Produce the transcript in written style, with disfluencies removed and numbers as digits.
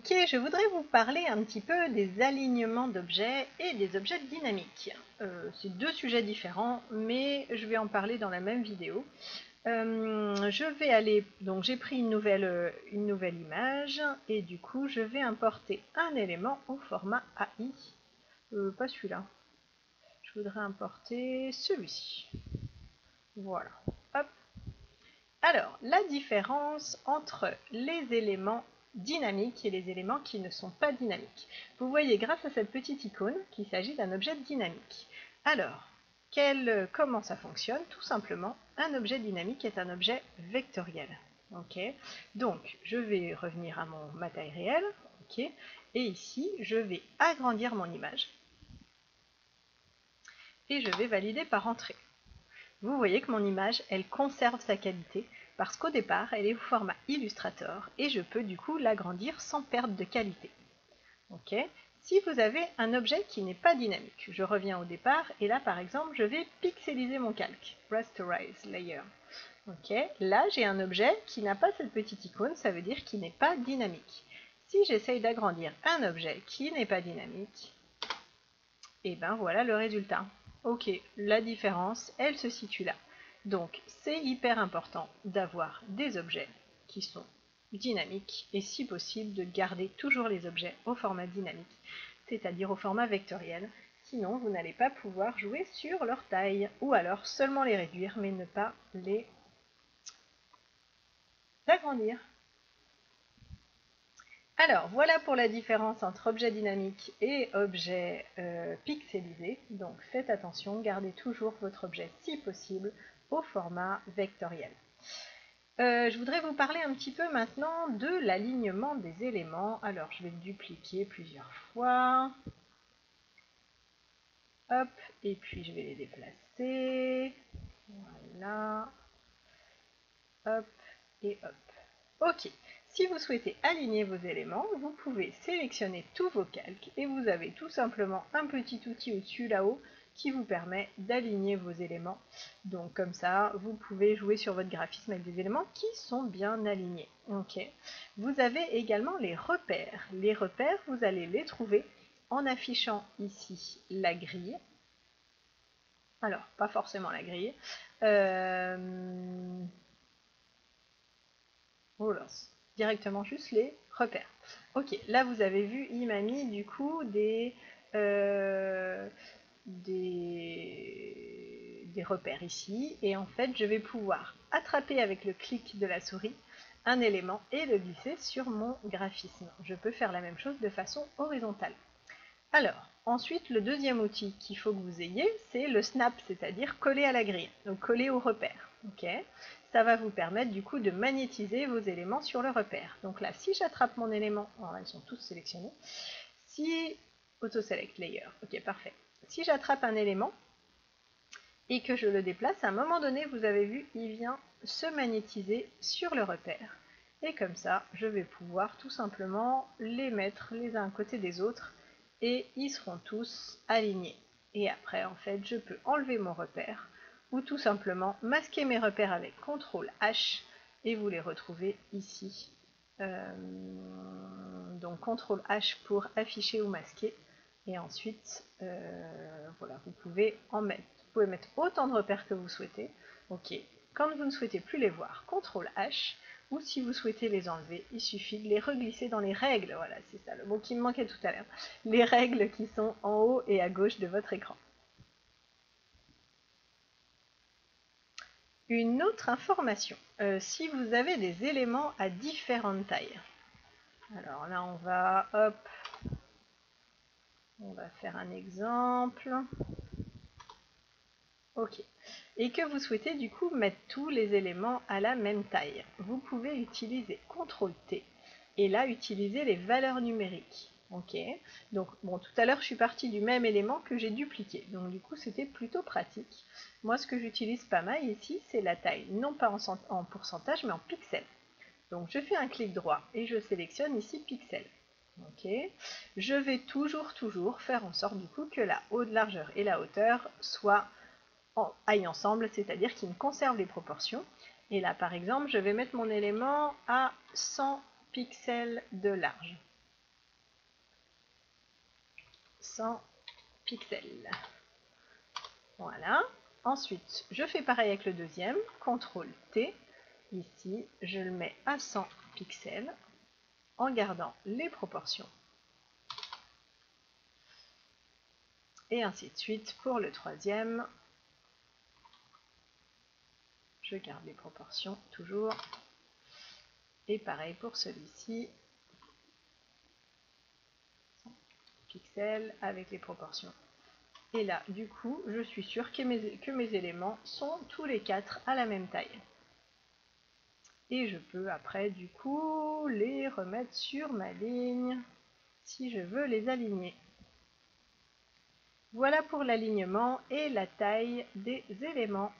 Ok, je voudrais vous parler un petit peu des alignements d'objets et des objets dynamiques. C'est deux sujets différents, mais je vais en parler dans la même vidéo. Je vais aller, donc j'ai pris une nouvelle image et du coup je vais importer un élément au format AI. Pas celui-là. Je voudrais importer celui-ci. Voilà. Hop. Alors, la différence entre les éléments dynamiques et les éléments qui ne sont pas dynamiques. Vous voyez grâce à cette petite icône qu'il s'agit d'un objet dynamique. Alors, comment ça fonctionne? Tout simplement, un objet dynamique est un objet vectoriel. Okay, donc, je vais revenir à ma taille réelle. Okay, et ici, je vais agrandir mon image. Et je vais valider par entrée. Vous voyez que mon image, elle conserve sa qualité parce qu'au départ, elle est au format Illustrator et je peux du coup l'agrandir sans perte de qualité. Ok. Si vous avez un objet qui n'est pas dynamique, je reviens au départ et là par exemple, je vais pixeliser mon calque, Rasterize Layer. Ok. Là, j'ai un objet qui n'a pas cette petite icône, ça veut dire qu'il n'est pas dynamique. Si j'essaye d'agrandir un objet qui n'est pas dynamique, et ben voilà le résultat. Ok, la différence, elle se situe là. Donc, c'est hyper important d'avoir des objets qui sont dynamiques et si possible de garder toujours les objets au format dynamique, c'est-à-dire au format vectoriel. Sinon, vous n'allez pas pouvoir jouer sur leur taille ou alors seulement les réduire mais ne pas les agrandir. Alors, voilà pour la différence entre objet dynamique et objet pixelisé. Donc, faites attention, gardez toujours votre objet, si possible, au format vectoriel. Je voudrais vous parler un petit peu maintenant de l'alignement des éléments. Alors, je vais dupliquer plusieurs fois. Hop, et puis je vais les déplacer. Voilà. Hop, et hop. Ok, si vous souhaitez aligner vos éléments, vous pouvez sélectionner tous vos calques et vous avez tout simplement un petit outil au-dessus là-haut qui vous permet d'aligner vos éléments. Donc comme ça, vous pouvez jouer sur votre graphisme avec des éléments qui sont bien alignés. Ok. Vous avez également les repères. Les repères, vous allez les trouver en affichant ici la grille. Alors, pas forcément la grille. Directement juste les repères. Ok, là vous avez vu, il m'a mis du coup des repères ici, et en fait je vais pouvoir attraper avec le clic de la souris un élément et le glisser sur mon graphisme. Je peux faire la même chose de façon horizontale. Alors, ensuite, le deuxième outil qu'il faut que vous ayez, c'est le snap, c'est-à-dire coller à la grille, donc coller au repère. Okay, ça va vous permettre du coup de magnétiser vos éléments sur le repère. Donc là, si j'attrape mon élément, alors ils sont tous sélectionnés, si auto-select layer, ok, parfait. Si j'attrape un élément et que je le déplace, à un moment donné, vous avez vu, il vient se magnétiser sur le repère. Et comme ça, je vais pouvoir tout simplement les mettre les uns à côté des autres et ils seront tous alignés. Et après, en fait, je peux enlever mon repère ou tout simplement masquer mes repères avec CTRL H et vous les retrouvez ici. Donc CTRL H pour afficher ou masquer. Et ensuite, voilà, vous pouvez mettre autant de repères que vous souhaitez. Ok. Quand vous ne souhaitez plus les voir, CTRL H, ou si vous souhaitez les enlever, il suffit de les reglisser dans les règles. Voilà, c'est ça le mot qui me manquait tout à l'heure. Les règles qui sont en haut et à gauche de votre écran. Une autre information, si vous avez des éléments à différentes tailles. Alors là, on va faire un exemple. Ok. Et que vous souhaitez du coup mettre tous les éléments à la même taille. Vous pouvez utiliser CTRL T et là utiliser les valeurs numériques. Ok. Donc bon, tout à l'heure je suis partie du même élément que j'ai dupliqué. Donc du coup c'était plutôt pratique. Moi ce que j'utilise pas mal ici c'est la taille, non pas en pourcentage mais en pixels. Donc je fais un clic droit et je sélectionne ici pixels. Ok. Je vais toujours faire en sorte du coup que la largeur et la hauteur aillent ensemble, c'est-à-dire qu'ils me conservent les proportions. Et là par exemple je vais mettre mon élément à 100 pixels de large. 100 pixels. Voilà. Ensuite, je fais pareil avec le deuxième. CTRL T. Ici, je le mets à 100 pixels en gardant les proportions. Et ainsi de suite pour le troisième. Je garde les proportions toujours. Et pareil pour celui-ci. 100 pixels avec les proportions. Et là, du coup, je suis sûre que mes éléments sont tous les quatre à la même taille. Et je peux après, du coup, les remettre sur ma ligne si je veux les aligner. Voilà pour l'alignement et la taille des éléments.